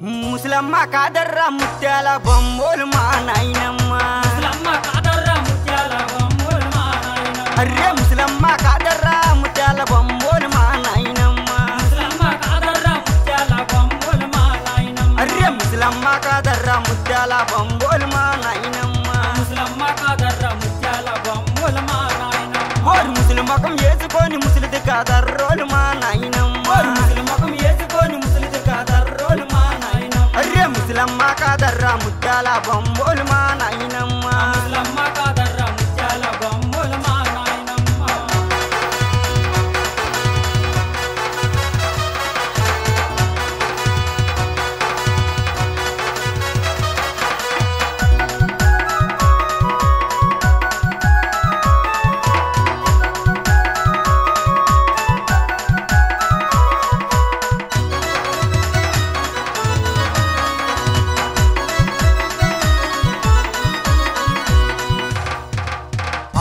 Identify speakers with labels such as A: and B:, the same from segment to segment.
A: ముసలమ్మ కాదర్రా ముత్యాల బొమ్మోలు మా నాయనమ్మ.
B: ముసలమ్మ కాదర్రా ముత్యాల బొమ్మోలు మా నాయనమ్మ.
A: అర్రే ముసలమ్మ కాదర్రా ముత్యాల బొమ్మోలు మా నాయనమ్మ.
B: ముసలమ్మ కాదర్రా ముత్యాల బొమ్మోలు మా నాయనమ్మ.
A: అర్రే ముసలమ్మ కాదర్రా ముత్యాల బొమ్మోలు మా నాయనమ్మ.
B: ముసలమ్మ కాదర్రా ముత్యాల బొమ్మోలు మా నాయనమ్మ.
A: ఓరు ముసలి ముఖం వేసుకొని ముసలిది కాదర్రోలు మా నాయనమ్మ.
B: ఓరు ముసలి ముఖం వేసుకొని ముసలిది కాదర్రోలు మా నాయనమ్మ.
A: అర్రే ముసలమ్మ కాదర్రా ముత్యాల బొమ్మోలు మా నాయనమ్మ.
B: ముసలమ్మ కాదర్రా ముత్యాల బొమ్మోలు మా నాయనమ్మ.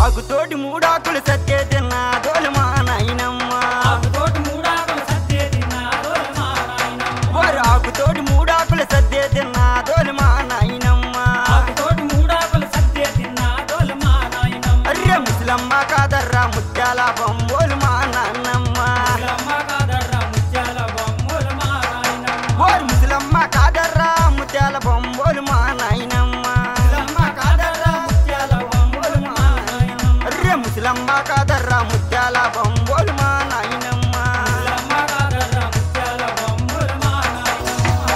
A: ఆకుతోటి మూడాకులు సత్తే తిన్నాదోలు మా నాయనమ్మ.
B: ఆకుతోటి మూడాకులు సత్తే తిన్నాదోలు మా నాయనమ్మ.
A: ఓరు ఆకుతోటి మూడాకులు సత్తే తిన్నాదోలు మా నాయనమ్మ.
B: ఆకుతోటి మూడాకులు సత్తే తిన్నాదోలు మా నాయనమ్మ.
A: అర్రే ముసలమ్మ కాదర్రా ముత్యాల బొమ్మోలు మా నాన్నమ్మ.
B: ముసలమ్మ కాదర్రా ముత్యాల బొమ్మోలు మా నాయనమ్మ.
A: ఓరు ముసలమ్మ కాదర్రా ముత్యాల బొమ్మోలు మా నాయనమ్మ.
B: ముసలమ్మ కాదర్రా ముత్యాల బొమ్మోలు మా నాయనమ్మ.
A: అర్రే ముసలమ్మ కాదర్రా ముత్యాల బొమ్మోలు మా నాయనమ్మ.
B: ముసలమ్మ కాదర్రా ముత్యాల బొమ్మోలు మా నాయనమ్మ.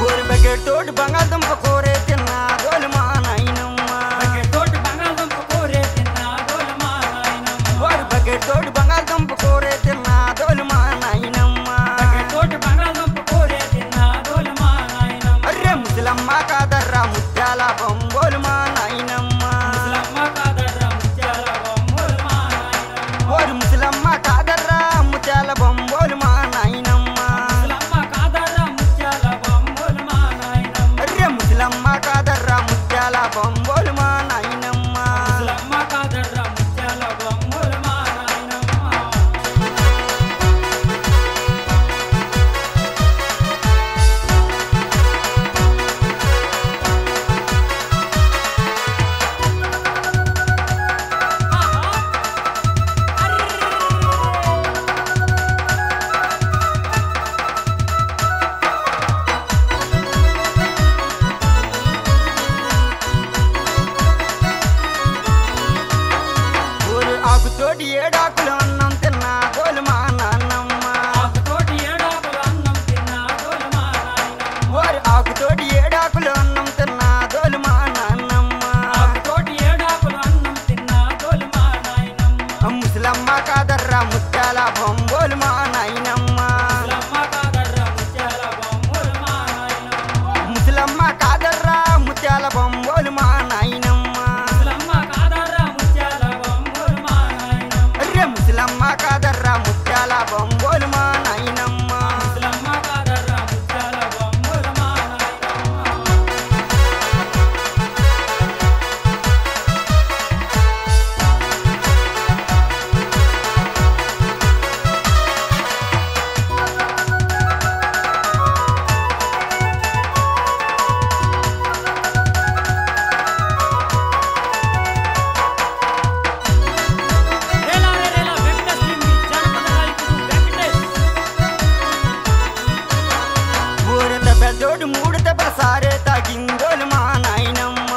A: ఓరు బకెట్టోటి బంగాళదుంప కూరే తిన్నాదోలు మా నాయనమ్మ.
B: బకెట్టోటి బంగాళదుంప కూరే తిన్నాదోలు మా నాయనమ్మ.
A: ఓరు బకెట్టోటి బంగాళదుంప కూరే తిన్నాదోలు మా నాయనమ్మ.
B: బకెట్టోటి బంగాళదుంప కూరే తిన్నాదోలు మా నాయనమ్మ.
A: అర్రే ముసలమ్మ కాదర్రా ముత్యాల బొమ్మోలు మా నాయనమ్మ.
B: ముసలమ్మ కాదర్రా ముత్యాల బొమ్మోలు మా నాయనమ్మ.
A: ఓరు ముసలమ్మ కాదర్రా ముత్యాల బొమ్మోలు మా నాయనమ్మ.
B: ముసలమ్మ కాదర్రా ముత్యాల బొమ్మోలు మా నాయనమ్మ.
A: అర్రే ముసలమ్మ కాదర్రా ముత్యాల బొమ్మోలు మా నాయనమ్మ.
B: ముసలమ్మ కాదర్రా ముత్యాల బొమ్మోలు మా నాయనమ్మ.
A: ఓరు ఆకుతోటి ఏడాకులు అన్నం తిన్నాదోలు మా నాన్నమ్మ.
B: ఆకుతోటి ఏడాకులు అన్నం తిన్నాదోలు మా నాయనమ్మ.
A: ఓరు ఆకుతోటి ఏడాకులు అన్నం తిన్నాదోలు మా నాన్నమ్మ.
B: ఆకుతోటి ఏడాకులు అన్నం తిన్నాదోలు మా నాయనమ్మ.
A: ముసలమ్మ కాదర్రా ముత్యాల బొమ్మోలు మా నాయనమ్మ.
B: ముసలమ్మ కాదర్రా ముత్యాల బొమ్మోలు మా నాయనమ్మ.
A: ముసలమ్మ కాదర్రా ముత్యాల బొమ్మోలు మా నాయనమ్మ.
B: ముసలమ్మ కాదర్రా ముత్యాల బొమ్మోలు మా నాయనమ్మ.
A: అర్రే ముసలమ్మ కాదర్రా ముత్యాల బొమ్మోలు మా నాయనమ్మ.
B: ముసలమ్మ కాదర్రా ముత్యాల బొమ్మోలు మా నాయనమ్మ. రేలా రేలా వెంకటేష్ లింగి జనపద నాయకుడు వెంకటేష్.
A: ఊరత పెద్దోడు మూడు దెబ్బల సారే తాగిందోలు మా నాయనమ్మ.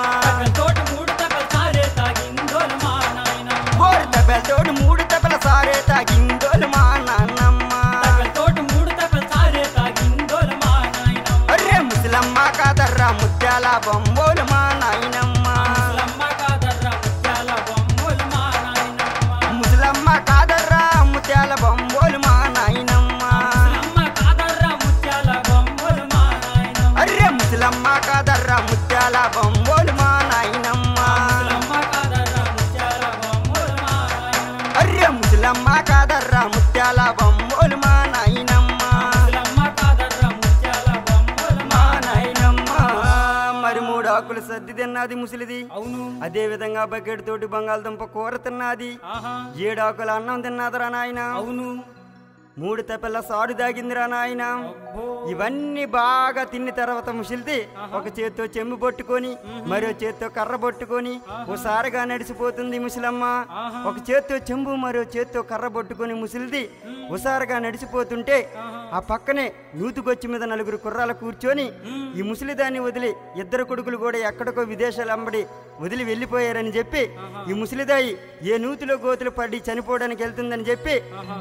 B: తోటి మూడు తప్పలు సారే తాగిందోలు మా నాయనమ్మ.
A: ఊరత పెద్దోడు మూడు దెబ్బల సారే తాగిందోలు మా నాన్నమ్మ.
B: తోటి మూడు తప్పలు సారే తాగిందోలు మా నాయనమ్మ.
A: అర్రే ముసలమ్మ కాదర్రా ముత్యాల బొమ్మోలు మా నాయనమ్మ.
B: ముసలమ్మ కాదర్రా ముత్యాల బొమ్మోలు మా నాయనమ్మ.
A: ముసలమ్మ కాదర్రా ముత్యాల బొమ్మోలు మా నాయనమ్మ.
B: ముసలమ్మ కాదర్రా ముత్యాల బొమ్మోలు మా నాయనమ్మ.
A: అర్రే ముసలమ్మ కాదర్రా ముత్యాల బొమ్మ ఆకులు సర్ది తిన్నది ముసలిది.
B: అవును.
A: అదే విధంగా బకెట్ తోటి బంగాళదుంప కూర తిన్నది.
B: ఆహా.
A: 7 ఆకుల అన్నం తిన్నదిరా నాయన.
B: అవును.
A: 3 తపెల్ల సారు దాగిందిరా నాయన.
B: అబ్బో.
A: ఇవన్నీ బాగా తిన్న తర్వాత ముసిలిది ఒక చేత్తో చెంబు పట్టుకొని మరో చేత్తో కర్ర పట్టుకొని ఓసారిగా నడిచిపోతుంది ముసలమ్మ. ఒక చేత్తో చెంబు మరో చేత్తో కర్ర పట్టుకొని ముసిలిది ఓసారిగా నడిచిపోతుంటే ఆ పక్కనే నూతుకొచ్చి మీద 4 కుర్రాలు కూర్చొని ఈ ముసలిదాన్ని వదిలి 2 కొడుకులు కూడా ఎక్కడికో విదేశాలు అమ్మడి వదిలి వెళ్ళిపోయారని చెప్పి ఈ ముసలిదాయి ఏ నూతిలో గోతులు పడి చనిపోవడానికి వెళ్తుందని చెప్పి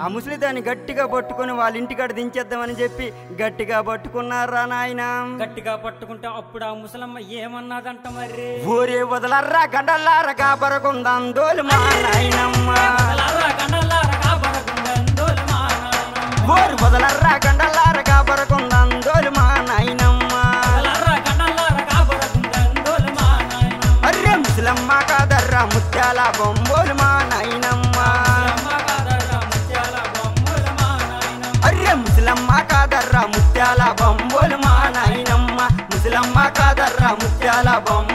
A: ఆ ముసలిదాన్ని గట్టిగా పట్టుకొని వాళ్ళ ఇంటికాడ దించేద్దామని చెప్పి గట్టిగా పట్టుకున్నారా నాయన.
B: గట్టిగా పట్టుకుంటే అప్పుడు ఆ ముసలమ్మ ఏమన్నదంట మరి?
A: ఊరే వదలర్రా గండల్లార కాబరకుందాం దోలు మా నాయనమ్మ. ఊరు వదలర్రా గండల్లార కాబరకుందాం దోలు మా నాయనమ్మ. అర్రే ముసలమ్మ కాదర్రా ముత్యాల బొమ్మోలు మా నాయనమ్మ. అర్రే ముసలమ్మ కాదర్రా ముత్యాల బొమ్మోలు మా నాయనమ్మ. ముసలమ్మ కాదర్రా ముత్యాల బొమ్మ